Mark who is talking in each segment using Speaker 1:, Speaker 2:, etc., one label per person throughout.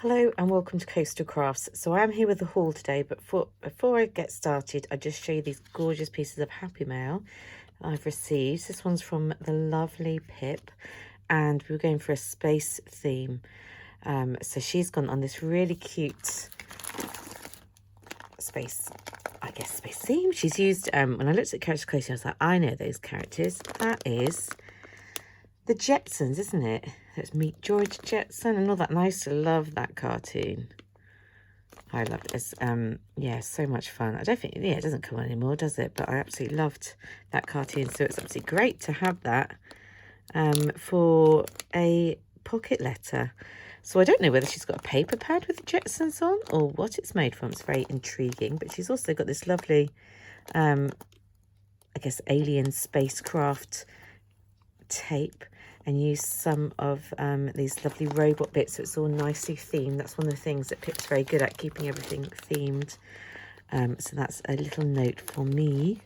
Speaker 1: Hello and welcome to Coastal Crafts. So I am here with the haul today, but before I get started, I just show you these gorgeous pieces of happy mail I've received. This one's from the lovely Pip, and we were going for a space theme. So she's gone on this really cute space theme. She's used, when I looked at characters closely, I was like, I know those characters. That is the Jetsons, isn't it? Let's meet George Jetson and all that. And I used to love that cartoon. I loved it. It's, yeah, so much fun. I don't think, yeah, it doesn't come on anymore, does it? But I absolutely loved that cartoon. So it's absolutely great to have that for a pocket letter. So I don't know whether she's got a paper pad with the Jetsons on or what it's made from. It's very intriguing. But she's also got this lovely, I guess, alien spacecraft tape, and use some of these lovely robot bits, so it's all nicely themed. That's one of the things that Pip's very good at, keeping everything themed. So that's a little note for me.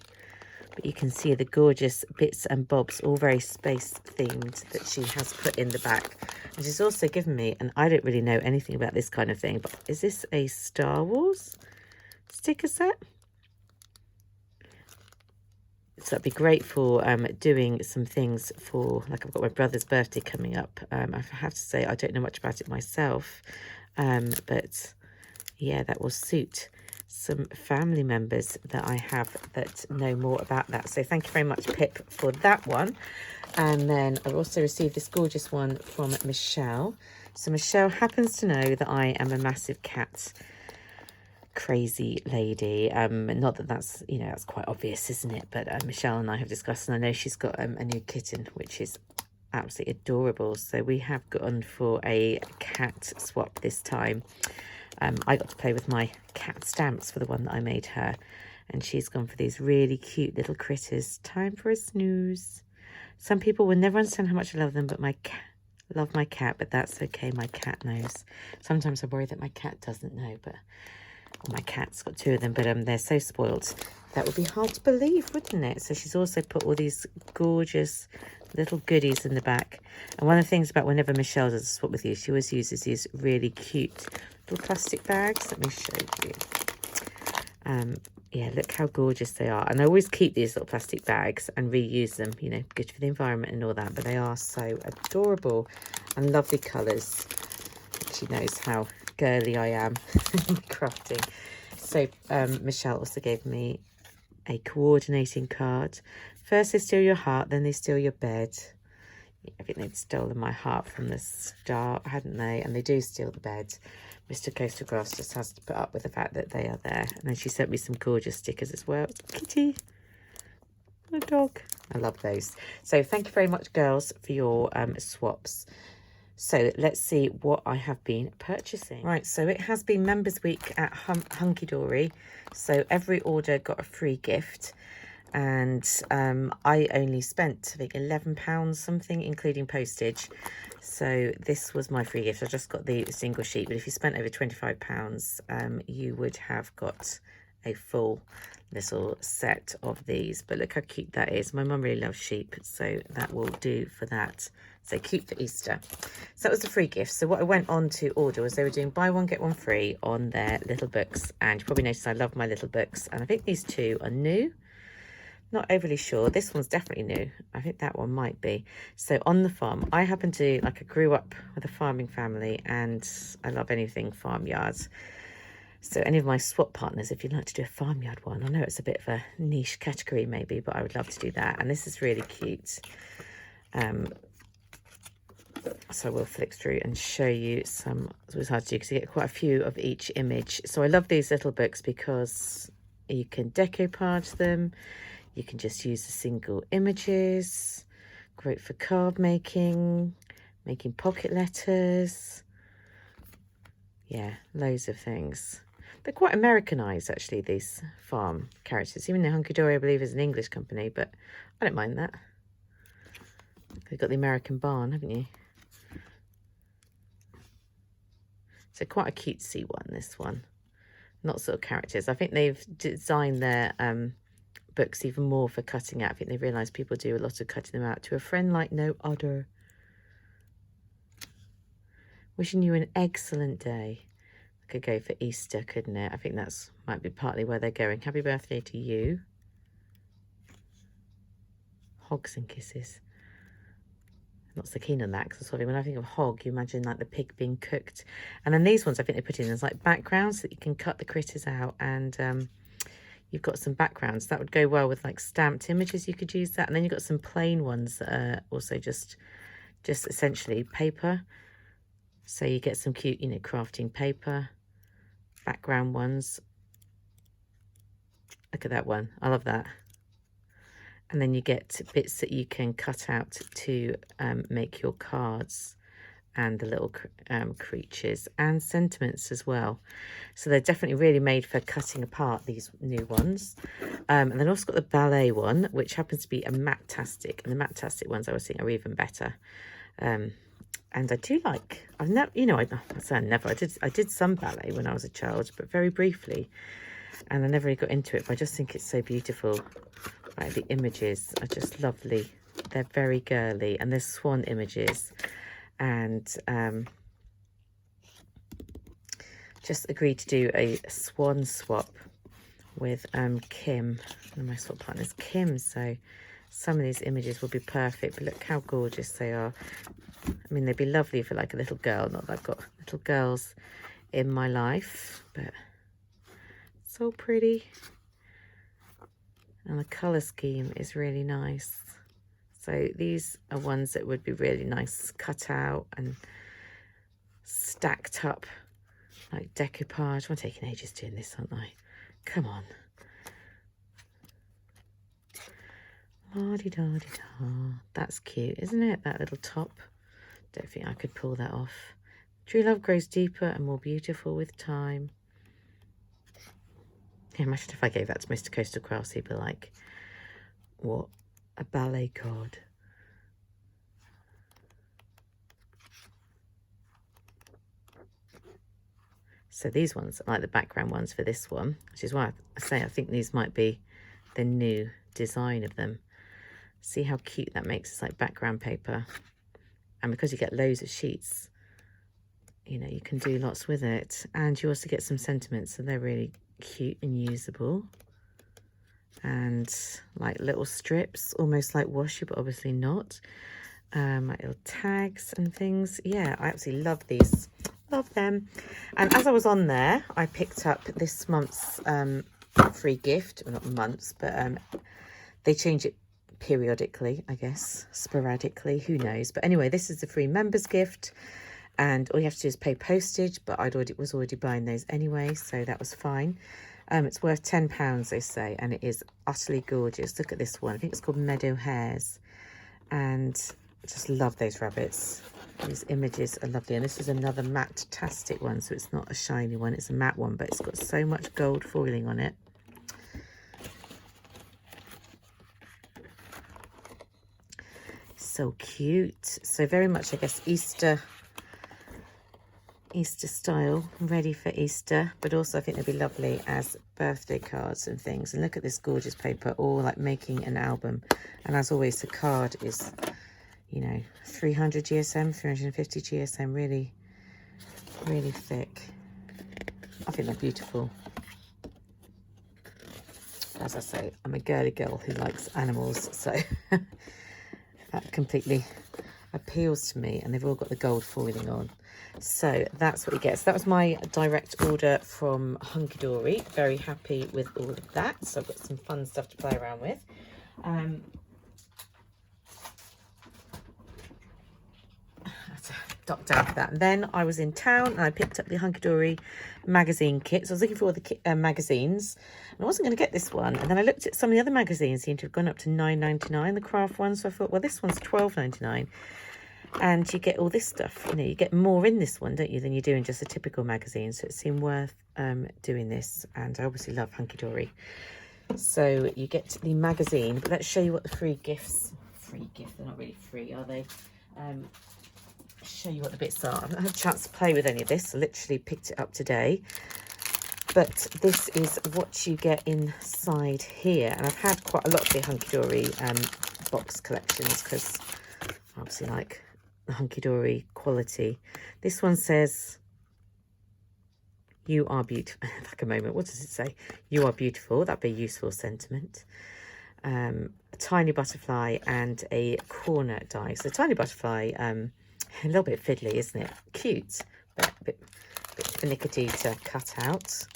Speaker 1: But you can see the gorgeous bits and bobs, all very space themed, that she has put in the back. And she's also given me, and I don't really know anything about this kind of thing, but is this a Star Wars sticker set? So that'd be great for doing some things for, like, I've got my brother's birthday coming up. I have to say I don't know much about it myself, but yeah, that will suit some family members that I have that know more about that. So thank you very much, Pip, for that one. And then I've also received this gorgeous one from Michelle. So Michelle happens to know that I am a massive cat crazy lady. Not that that's, you know, that's quite obvious, isn't it? But Michelle and I have discussed, and I know she's got a new kitten, which is absolutely adorable. So we have gone for a cat swap this time. I got to play with my cat stamps for the one that I made her, and she's gone for these really cute little critters. Time for a snooze. Some people will never understand how much I love them, but love my cat, but that's okay. My cat knows. Sometimes I worry that my cat doesn't know, but my cat's got two of them, but they're so spoiled. That would be hard to believe, wouldn't it? So she's also put all these gorgeous little goodies in the back. And one of the things about whenever Michelle does a swap with you, she always uses these really cute little plastic bags. Let me show you. Yeah, look how gorgeous they are. And I always keep these little plastic bags and reuse them, you know, good for the environment and all that. But they are so adorable and lovely colours. She knows how girly I am in crafting. So Michelle also gave me a coordinating card. First they steal your heart, then they steal your bed. Yeah, I think they'd stolen my heart from the start, hadn't they? And they do steal the bed. Mr. Coastal Grass just has to put up with the fact that they are there. And then she sent me some gorgeous stickers as well. Kitty, a dog. I love those. So thank you very much, girls, for your swaps. So let's see what I have been purchasing. Right, so it has been Members Week at Hunky-dory. So every order got a free gift. And I only spent, I think, £11 something, including postage. So this was my free gift. I just got the single sheet. But if you spent over £25, you would have got a full little set of these. But look how cute that is. My mum really loves sheep, so that will do for that. So cute for Easter. So that was the free gift. So what I went on to order was they were doing buy one, get one free on their little books. And you probably noticed I love my little books. And I think these two are new. Not overly sure. This one's definitely new. I think that one might be. So on the farm, I happen to, like, I grew up with a farming family and I love anything farmyards. So any of my swap partners, if you'd like to do a farmyard one, I know it's a bit of a niche category maybe, but I would love to do that. And this is really cute. So we'll flick through and show you some. It's always hard to do because you get quite a few of each image. So I love these little books because you can decoupage them. You can just use the single images. Great for card making pocket letters. Yeah, loads of things. They're quite Americanized, actually, these farm characters. Even though Hunky-dory, I believe, is an English company, but I don't mind that. You've got the American barn, haven't you? So quite a cutesy one, this one. Not sort of characters. I think they've designed their books even more for cutting out. I think they realised people do a lot of cutting them out. To a friend like no other. Wishing you an excellent day. I could go for Easter, couldn't it? I think that's might be partly where they're going. Happy birthday to you. Hogs and kisses. Not so keen on that because when I think of hog, you imagine like the pig being cooked. And then these ones I think they put in as like backgrounds so that you can cut the critters out, and you've got some backgrounds. That would go well with like stamped images. You could use that. And then you've got some plain ones that are also just essentially paper. So you get some cute, you know, crafting paper. Background ones. Look at that one. I love that. And then you get bits that you can cut out to make your cards and the little creatures and sentiments as well. So they're definitely really made for cutting apart, these new ones. And then also got the ballet one, which happens to be a matte-tastic. And the matte-tastic ones I always think are even better. And I do like, I've never, you know, I say never, I did some ballet when I was a child, but very briefly. And I never really got into it, but I just think it's so beautiful. Right, the images are just lovely. They're very girly, and there's swan images. And just agreed to do a swan swap with Kim, one of my swap partners, Kim. So some of these images will be perfect, but look how gorgeous they are. I mean, they'd be lovely for like a little girl. Not that I've got little girls in my life, but so pretty. And the colour scheme is really nice. So these are ones that would be really nice cut out and stacked up like decoupage. I'm taking ages doing this, aren't I? Come on. La-di-da-di-da. That's cute, isn't it? That little top. Don't think I could pull that off. True love grows deeper and more beautiful with time. Yeah, imagine if I gave that to Mr. Coastal Crafts, he'd be like, what a ballet god. So these ones are like the background ones for this one, which is why I say I think these might be the new design of them. See how cute that makes. It's like background paper. And because you get loads of sheets, you know, you can do lots with it. And you also get some sentiments, so they're really cute and usable. And like little strips, almost like washi, but obviously not. Like little tags and things. Yeah, I absolutely love these. Love them. And as I was on there, I picked up this month's free gift. Well, not months, but they change it periodically, I guess, sporadically, who knows. But anyway, this is the free members gift, and all you have to do is pay postage, but was already buying those anyway, so that was fine. It's worth £10, they say, and it is utterly gorgeous. Look at this one. I think it's called Meadow Hares, and I just love those rabbits. These images are lovely, and this is another matte-tastic one, so it's not a shiny one, it's a matte one, but it's got so much gold foiling on it. So cute. So very much, I guess, Easter style, ready for Easter, but also I think they'd be lovely as birthday cards and things. And look at this gorgeous paper, all like making an album. And as always, the card is, you know, 300 GSM, 350 GSM, really, really thick. I think they're beautiful. As I say, I'm a girly girl who likes animals, so that completely appeals to me, and they've all got the gold foiling on. So that's what you get. So that was my direct order from Hunky-dory. Very happy with all of that. So I've got some fun stuff to play around with. Duck down for that. And then I was in town and I picked up the Hunky-dory magazine kit. So I was looking for all the magazines, and I wasn't going to get this one. And then I looked at some of the other magazines, seemed to have gone up to $9.99, the craft one. So I thought, well, this one's $12.99. And you get all this stuff, you know, you get more in this one, don't you, than you do in just a typical magazine. So it seemed worth doing this. And I obviously love Hunky-dory. So you get the magazine, but let's show you what the free gifts, they're not really free, are they? Show you what the bits are. I haven't had a chance to play with any of this. I literally picked it up today. But this is what you get inside here. And I've had quite a lot of the Hunky-dory box collections because I obviously like Hunky-dory quality. This one says, you are beautiful. Like a moment, what does it say? You are beautiful. That'd be a useful sentiment. A tiny butterfly and a corner die. So tiny butterfly, a little bit fiddly, isn't it? Cute, but a bit finicky to cut out.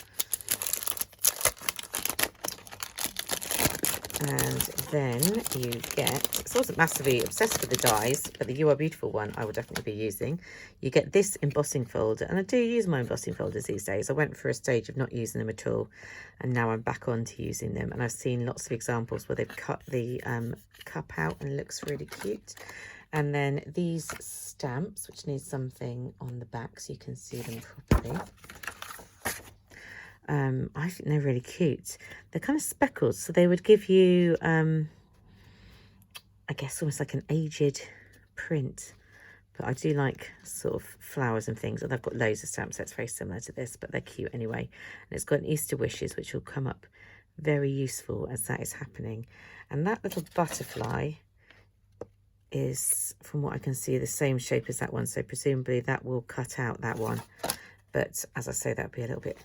Speaker 1: And then you get, so I wasn't massively obsessed with the dies, but the You Are Beautiful one I will definitely be using. You get this embossing folder, and I do use my embossing folders these days. I went for a stage of not using them at all, and now I'm back on to using them. And I've seen lots of examples where they've cut the cup out and it looks really cute. And then these stamps, which need something on the back so you can see them properly. I think they're really cute. They're kind of speckled, so they would give you, I guess, almost like an aged print. But I do like sort of flowers and things. And I've got loads of stamp sets very similar to this, but they're cute anyway. And it's got an Easter wishes, which will come up very useful as that is happening. And that little butterfly is, from what I can see, the same shape as that one. So presumably that will cut out that one. But as I say, that'll be a little bit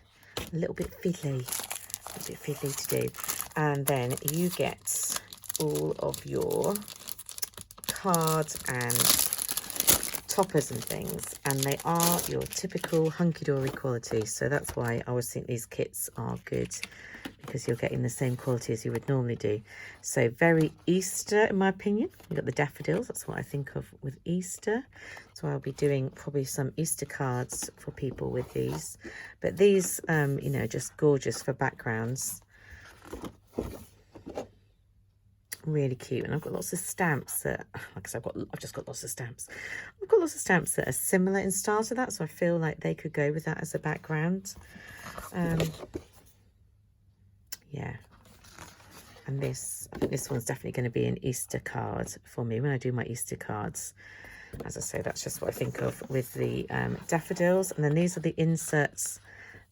Speaker 1: fiddly, to do. And then you get all of your cards and toppers and things, and they are your typical Hunky-dory quality. So that's why I always think these kits are good, because you're getting the same quality as you would normally do. So very Easter, in my opinion. You've got the daffodils, that's what I think of with Easter. So I'll be doing probably some Easter cards for people with these. But these, you know, just gorgeous for backgrounds. Really cute. And I've got lots of stamps that, like I said, I've just got lots of stamps. I've got lots of stamps that are similar in style to that, so I feel like they could go with that as a background. Yeah. And this, I think this one's definitely going to be an Easter card for me when I do my Easter cards. As I say, that's just what I think of with the daffodils. And then these are the inserts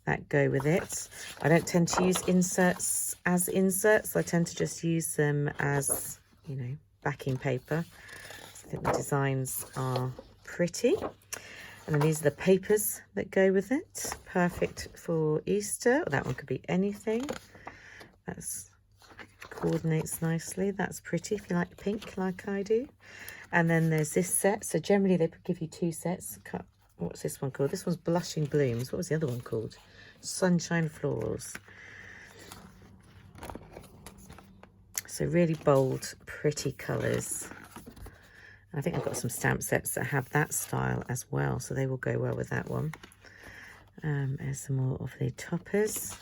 Speaker 1: that go with it. I don't tend to use inserts as inserts. I tend to just use them as, you know, backing paper. I think the designs are pretty. And then these are the papers that go with it. Perfect for Easter. That one could be anything. That's coordinates nicely. That's pretty if you like pink like I do. And then there's this set. So generally they give you two sets. What's this one called? This one's Blushing Blooms. What was the other one called? Sunshine Florals. So really bold, pretty colours. I think I've got some stamp sets that have that style as well, so they will go well with that one. There's some more of the toppers.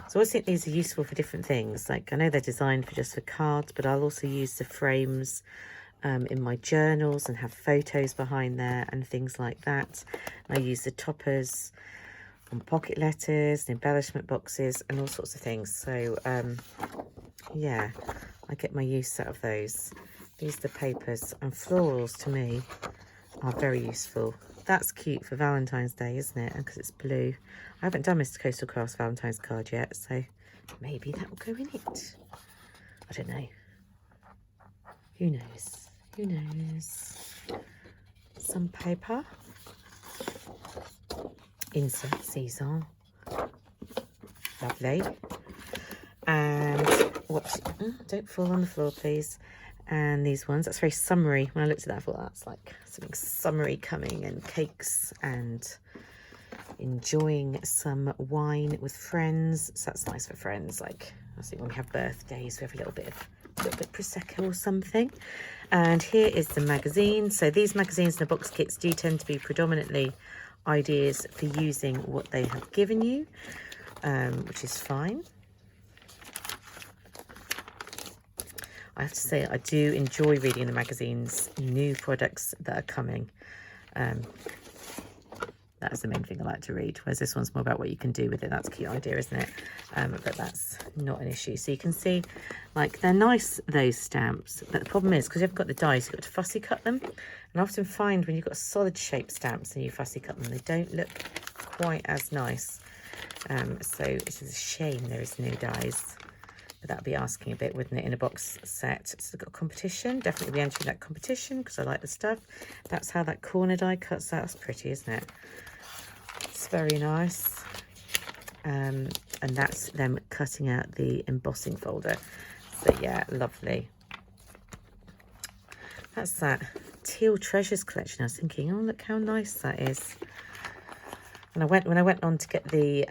Speaker 1: So I always think these are useful for different things. Like, I know they're designed for just for cards, but I'll also use the frames in my journals and have photos behind there and things like that. And I use the toppers on pocket letters and embellishment boxes and all sorts of things. So yeah, I get my use out of those. These are the papers, and florals to me are very useful. That's cute for Valentine's Day, isn't it? And because it's blue. I haven't done Mr. Coastal Crafts Valentine's card yet, so maybe that will go in it. I don't know. Who knows? Who knows? Some paper. Insert season. Lovely. And what? Don't fall on the floor, please. And these ones, that's very summery. When I looked at that, I thought that's like something summery coming, and cakes and enjoying some wine with friends. So that's nice for friends. Like, I think when we have birthdays, we have a little bit Prosecco or something. And here is the magazine. So these magazines and the box kits do tend to be predominantly ideas for using what they have given you, which is fine. I have to say, I do enjoy reading the magazines, new products that are coming. That is the main thing I like to read, whereas this one's more about what you can do with it. That's a cute idea, isn't it? But that's not an issue. So you can see, like, they're nice, those stamps. But the problem is, because you haven't got the dies, you've got to fussy cut them. And I often find when you've got solid shaped stamps and you fussy cut them, they don't look quite as nice. So it is a shame there is no dies. but that'd be asking a bit, wouldn't it, in a box set. So we've got a competition, definitely be entering that competition because I like the stuff. That's how that corner die cuts out. That's pretty, isn't it? It's very nice. And that's them cutting out the embossing folder. So yeah, lovely. That's that Teal Treasures collection. I was thinking, oh, look how nice that is. And when I went on to get the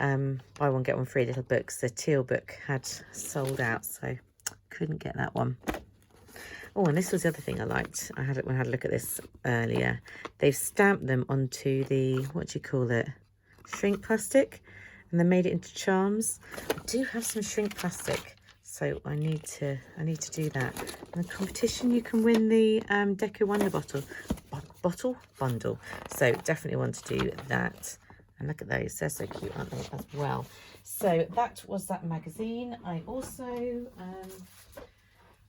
Speaker 1: buy one get one free little books, the teal book had sold out, so couldn't get that one. Oh, and this was the other thing I liked. I had it when I had a look at this earlier. They've stamped them onto the, what do you call it, shrink plastic, and they made it into charms. I do have some shrink plastic, so I need to do that. In the competition, you can win the Deco Wonder bundle. So definitely want to do that. And look at those, they're so cute, aren't they, as well? So that was that magazine. I also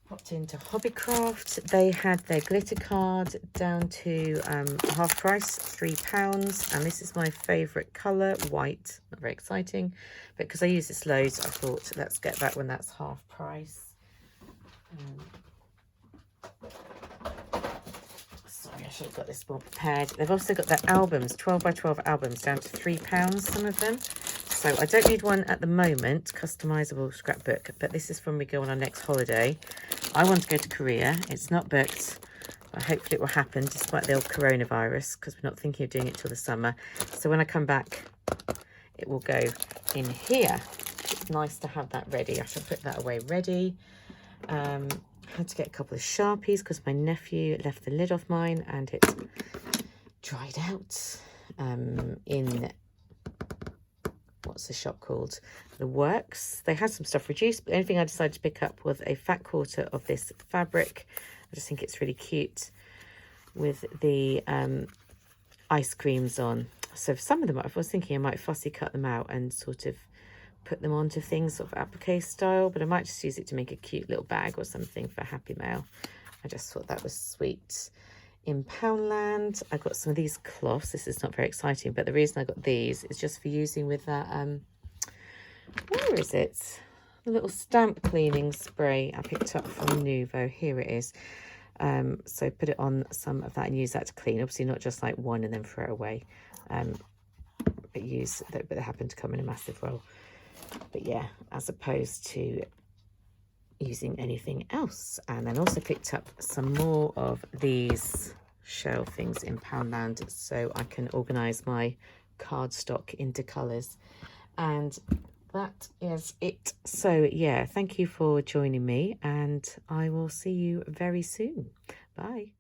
Speaker 1: popped into Hobbycraft. They had their glitter card down to half price, £3. And this is my favourite colour, white. Not very exciting, but because I use this loads, I thought let's get that when that's half price. Sorry, I should have got this more prepared. They've also got their albums, 12 by 12 albums, down to £3, some of them. So I don't need one at the moment, customisable scrapbook, but this is when we go on our next holiday. I want to go to Korea. It's not booked, but hopefully it will happen despite the old coronavirus, because we're not thinking of doing it till the summer. So when I come back, it will go in here. It's nice to have that ready. I shall put that away ready. Had to get a couple of Sharpies because my nephew left the lid off mine and it dried out in, what's the shop called? The Works. They had some stuff reduced, but the only thing I decided to pick up was a fat quarter of this fabric. I just think it's really cute with the ice creams on. So for some of them, I was thinking I might fussy cut them out and sort of put them onto things sort of applique style, but I might just use it to make a cute little bag or something for Happy Mail. I just thought that was sweet. In Poundland, I got some of these cloths. This is not very exciting, but the reason I got these is just for using with that, where is it? The little stamp cleaning spray I picked up from Nuvo. Here it is. So put it on some of that and use that to clean. Obviously not just like one and then throw it away, but they happen to come in a massive roll. But yeah, as opposed to using anything else. And then also picked up some more of these shell things in Poundland so I can organise my cardstock into colours. And that is it. So yeah, thank you for joining me and I will see you very soon. Bye.